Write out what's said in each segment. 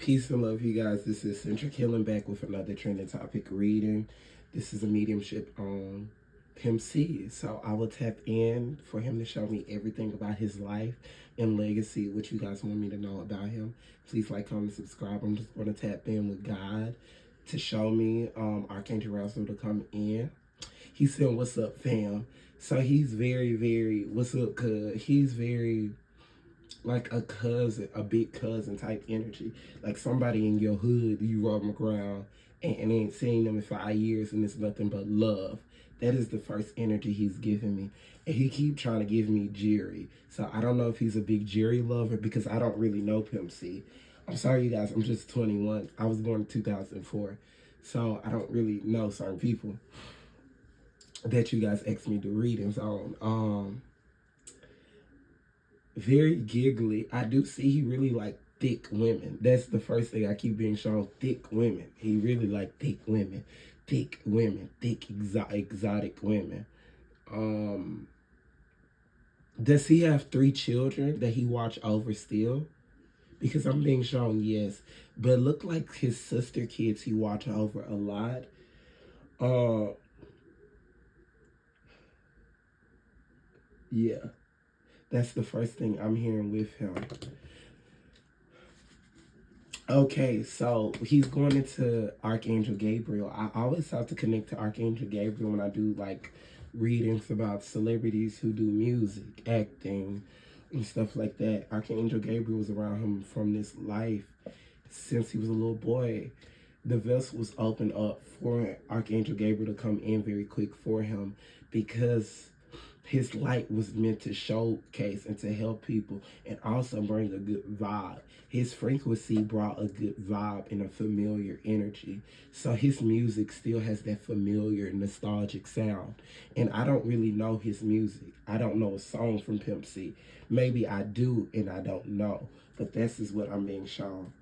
Peace and love, you guys. This is Centric Healing back with another trending topic reading. This is a mediumship on Pimp C. So I will tap in for him to show me everything about his life and legacy, what you guys want me to know about him. Please like, comment, subscribe. I'm just going to tap in with God to show me Archangel Russell to come in. He said, "What's up, fam?" So he's very, what's up, cuz? He's very like a cousin, a big cousin type energy. Like somebody in your hood, you roll them around and ain't seen them in 5 years and it's nothing but love. That is the first energy he's giving me. And he keep trying to give me Jerry. So I don't know if he's a big Jerry lover because I don't really know Pimp C. I'm sorry, you guys. I'm just 21. I was born in 2004. So I don't really know certain people that you guys asked me to read his on. Very giggly. I do see he really like thick women. That's the first thing I keep being shown. Thick women. He really like thick women. Thick women. Thick exotic women. Does he have 3 children that he watch over still? Because I'm being shown yes. But look like his sister kids he watch over a lot. Yeah. That's the first thing I'm hearing with him. Okay, so he's going into Archangel Gabriel. I always have to connect to Archangel Gabriel when I do like readings about celebrities who do music, acting, and stuff like that. Archangel Gabriel was around him from this life since he was a little boy. The vessel was opened up for Archangel Gabriel to come in very quick for him because his light was meant to showcase and to help people and also bring a good vibe. His frequency brought a good vibe and a familiar energy. So his music still has that familiar, nostalgic sound. And I don't really know his music. I don't know a song from Pimp C. Maybe I do and I don't know. But this is what I'm being shown.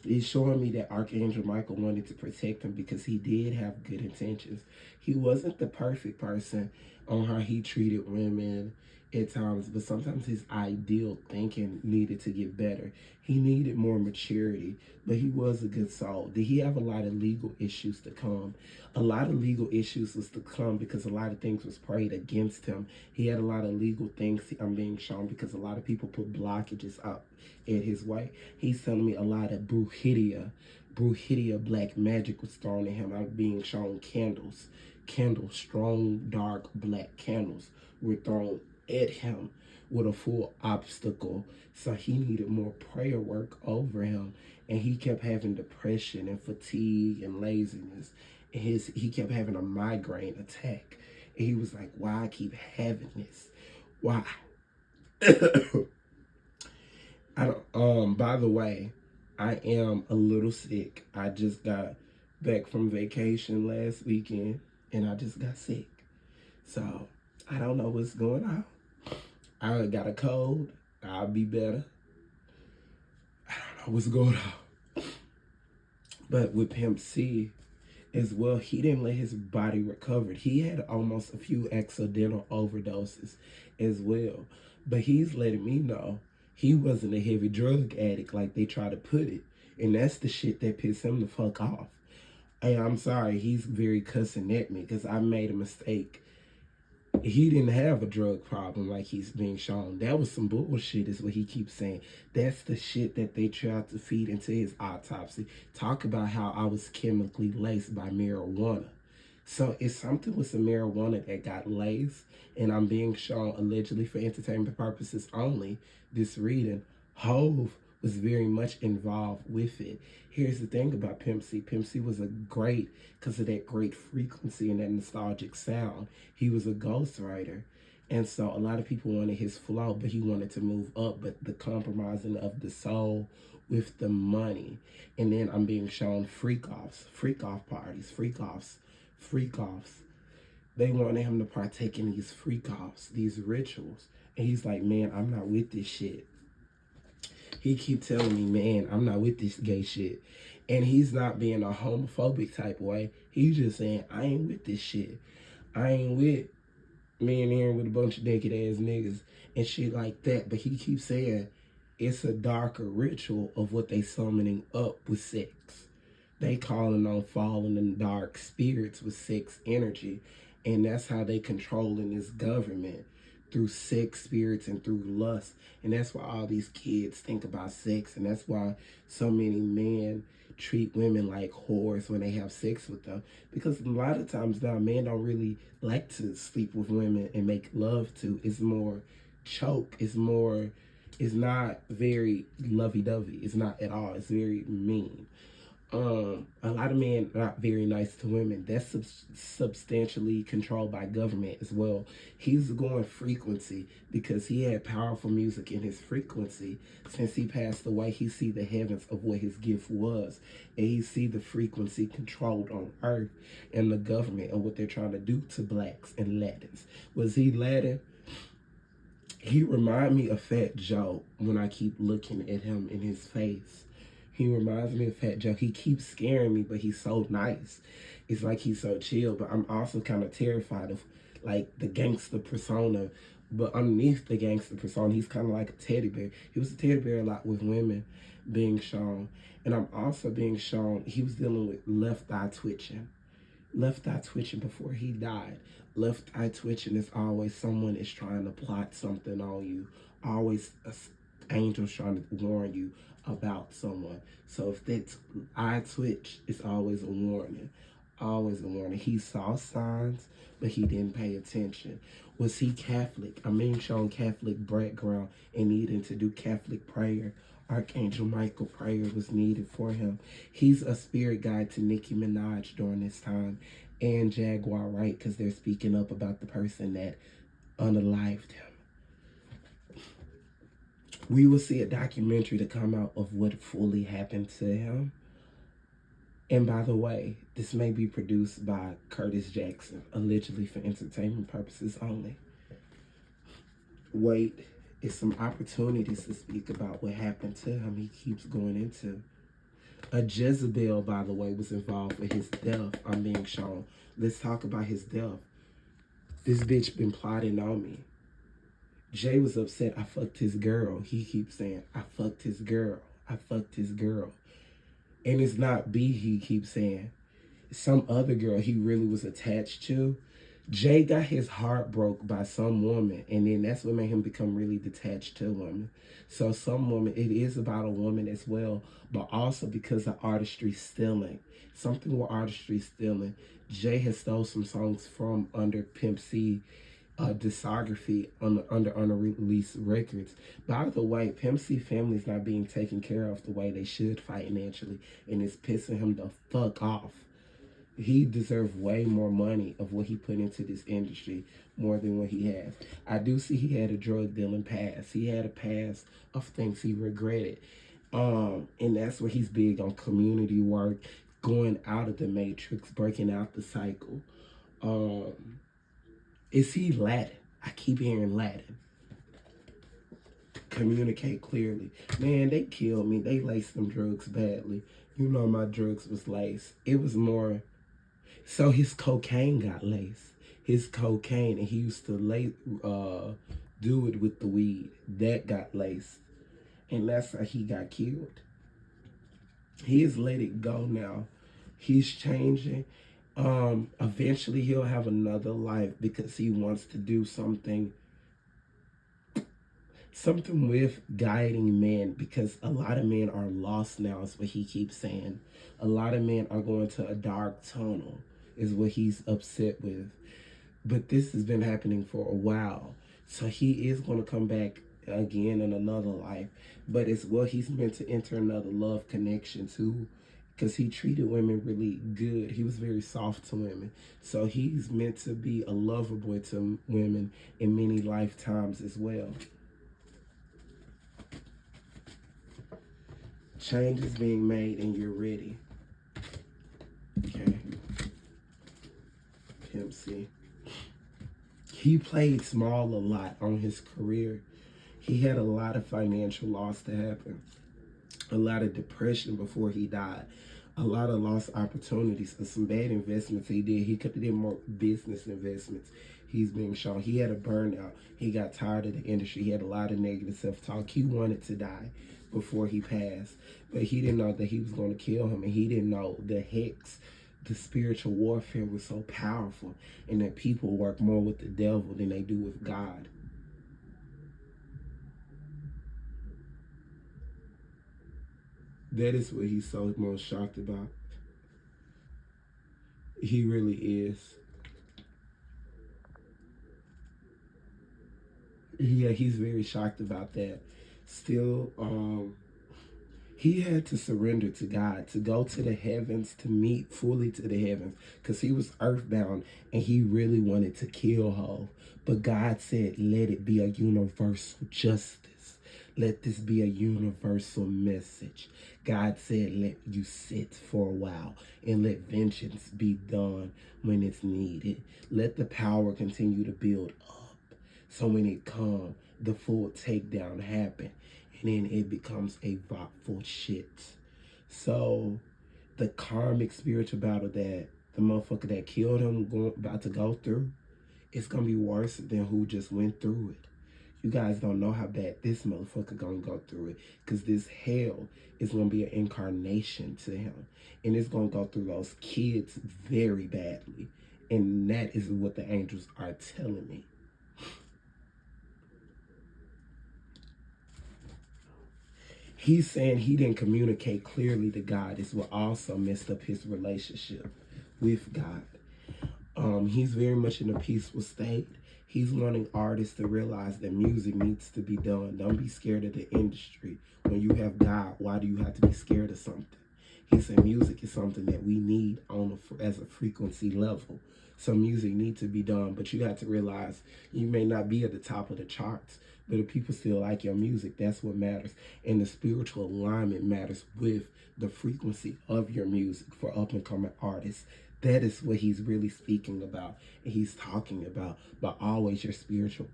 He's showing me that Archangel Michael wanted to protect him because he did have good intentions. He wasn't the perfect person on how he treated women at times, but sometimes his ideal thinking needed to get better. He needed more maturity, but he was a good soul. Did he have a lot of legal issues to come? A lot of legal issues was to come because a lot of things was prayed against him. He had a lot of legal things I'm being shown because a lot of people put blockages up in his way. He's telling me a lot of bruhidia black magic was thrown at him. I'm being shown candles, strong, dark, black candles were thrown at him with a full obstacle. So he needed more prayer work over him. And he kept having depression and fatigue and laziness. And he kept having a migraine attack. And he was like, why I keep having this? Why? I don't, by the way, I am a little sick. I just got back from vacation last weekend and I just got sick. So I don't know what's going on. I got a cold. I'll be better. I don't know what's going on. But with Pimp C as well, he didn't let his body recover. He had almost a few accidental overdoses as well. But he's letting me know he wasn't a heavy drug addict like they try to put it. And that's the shit that pissed him the fuck off. Hey, I'm sorry, he's very cussing at me because I made a mistake. He didn't have a drug problem like he's being shown. That was some bullshit is what he keeps saying. That's the shit that they tried to feed into his autopsy. Talk about how I was chemically laced by marijuana. So it's something with some marijuana that got laced, and I'm being shown allegedly for entertainment purposes only. This reading, Hove was very much involved with it. Here's the thing about Pimp C. Pimp C was a great, because of that great frequency and that nostalgic sound. He was a ghostwriter. And so a lot of people wanted his flow, but he wanted to move up. But the compromising of the soul with the money. And then I'm being shown freak-offs, freak-off parties, freak-offs. They wanted him to partake in these freak-offs, these rituals. And he's like, man, I'm not with this shit. He keep telling me, man, I'm not with this gay shit. And he's not being a homophobic type way. He's just saying, I ain't with this shit. I ain't with me and here with a bunch of naked ass niggas and shit like that. But he keeps saying, it's a darker ritual of what they summoning up with sex. They calling on fallen and dark spirits with sex energy, and that's how they controlling this government, through sex spirits and through lust. And that's why all these kids think about sex, and that's why so many men treat women like whores when they have sex with them, because a lot of times now men don't really like to sleep with women and make love to. It's more choke. It's not very lovey-dovey. It's not at all. It's very mean. A lot of men are not very nice to women. That's substantially controlled by government as well. He's going frequency because he had powerful music in his frequency. Since he passed away, he see the heavens of what his gift was, and he see the frequency controlled on earth and the government and what they're trying to do to blacks and Latins. Was he Latin? He remind me of Fat Joe when I keep looking at him in his face. He reminds me of Fat Joe. He keeps scaring me, but he's so nice. It's like he's so chill, but I'm also kind of terrified of like the gangster persona. But underneath the gangster persona, he's kind of like a teddy bear. He was a teddy bear a lot with women being shown. And I'm also being shown he was dealing with left eye twitching. Left eye twitching before he died. Left eye twitching is always someone is trying to plot something on you. Always angels trying to warn you about someone. So if that eye twitch, it's always a warning. Always a warning. He saw signs, but he didn't pay attention. Was he Catholic? I'm being shown Catholic background and needing to do Catholic prayer. Archangel Michael prayer was needed for him. He's a spirit guide to Nicki Minaj during this time, and Jaguar Wright, because they're speaking up about the person that unalived him. We will see a documentary to come out of what fully happened to him. And by the way, this may be produced by Curtis Jackson, allegedly for entertainment purposes only. Wait, it's some opportunities to speak about what happened to him. He keeps going into. A Jezebel, by the way, was involved for his death. I'm being shown. Let's talk about his death. This bitch been plotting on me. Jay was upset I fucked his girl. He keeps saying, I fucked his girl. I fucked his girl. And it's not B, he keeps saying. Some other girl he really was attached to. Jay got his heart broke by some woman, and then that's what made him become really detached to women. So some woman, it is about a woman as well, but also because of artistry stealing. Something with artistry stealing. Jay has stole some songs from under Pimp C discography under unreleased records. By the way, Pimp C family's not being taken care of the way they should financially, and it's pissing him the fuck off. He deserves way more money of what he put into this industry, more than what he has. I do see he had a drug dealing past. He had a past of things he regretted. And that's where he's big on community work, going out of the matrix, breaking out the cycle. Is he Latin? I keep hearing Latin. Communicate clearly. Man, they killed me. They laced them drugs badly. You know my drugs was laced. It was more... So his cocaine got laced. His cocaine, and he used to do it with the weed. That got laced. And that's how he got killed. He has let it go now. He's changing. Eventually he'll have another life because he wants to do something with guiding men, because a lot of men are lost now, is what he keeps saying. A lot of men are going to a dark tunnel, is what he's upset with. But this has been happening for a while. So he is going to come back again in another life. But it's what he's meant to enter another love connection too, because he treated women really good. He was very soft to women. So he's meant to be a lover boy to women in many lifetimes as well. Change is being made and you're ready. Okay. Pimp C. He played small a lot on his career. He had a lot of financial loss to happen. A lot of depression before he died. A lot of lost opportunities and some bad investments he did. He could have did more business investments. he's being shown. He had a burnout. He got tired of the industry. He had a lot of negative self-talk. He wanted to die before he passed. But he didn't know that he was going to kill him. And he didn't know the hex, the spiritual warfare was so powerful. And that people work more with the devil than they do with God. That is what he's so most shocked about. He really is. Yeah, he's very shocked about that. Still, he had to surrender to God, to go to the heavens, to meet fully to the heavens, because he was earthbound and he really wanted to kill Hov. But God said, let it be a universal justice. Let this be a universal message. God said, let you sit for a while and let vengeance be done when it's needed. Let the power continue to build up. So when it comes, the full takedown happen. And then it becomes a full shit. So the karmic spiritual battle that the motherfucker that killed him about to go through, it's gonna be worse than who just went through it. You guys don't know how bad this motherfucker gonna go through it, because this hell is gonna be an incarnation to him, and it's gonna go through those kids very badly. And that is what the angels are telling me. He's saying he didn't communicate clearly to God. Is what also messed up his relationship with God. He's very much in a peaceful state. He's wanting artists to realize that music needs to be done. Don't be scared of the industry. When you have God, why do you have to be scared of something? He said music is something that we need as a frequency level. So music needs to be done, but you have to realize you may not be at the top of the charts, but if people still like your music, that's what matters. And the spiritual alignment matters with the frequency of your music for up and coming artists. That is what he's really speaking about and he's talking about. But always your spiritual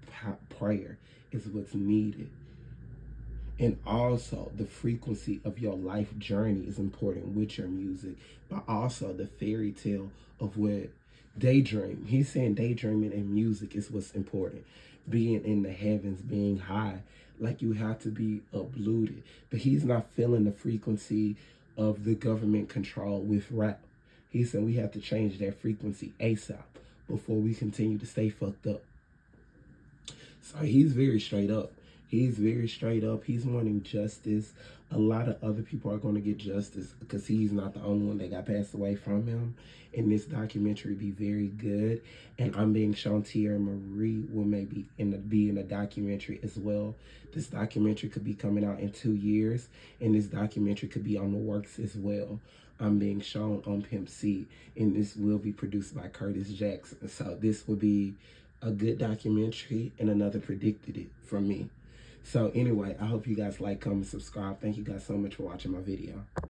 prayer is what's needed. And also the frequency of your life journey is important with your music, but also the fairy tale of what daydream. He's saying daydreaming and music is what's important. Being in the heavens, being high, like you have to be uplooted. But he's not feeling the frequency of the government control with rap. He said we have to change that frequency ASAP before we continue to stay fucked up. So he's very straight up. He's very straight up. He's wanting justice. A lot of other people are going to get justice because he's not the only one that got passed away from him. And this documentary be very good. And I'm being shown Tierra Marie will maybe be in a documentary as well. This documentary could be coming out in 2 years. And this documentary could be on the works as well. I'm being shown on Pimp C. And this will be produced by Curtis Jackson. So this will be a good documentary, and another predicted it from me. So anyway, I hope you guys like, comment, subscribe. Thank you guys so much for watching my video.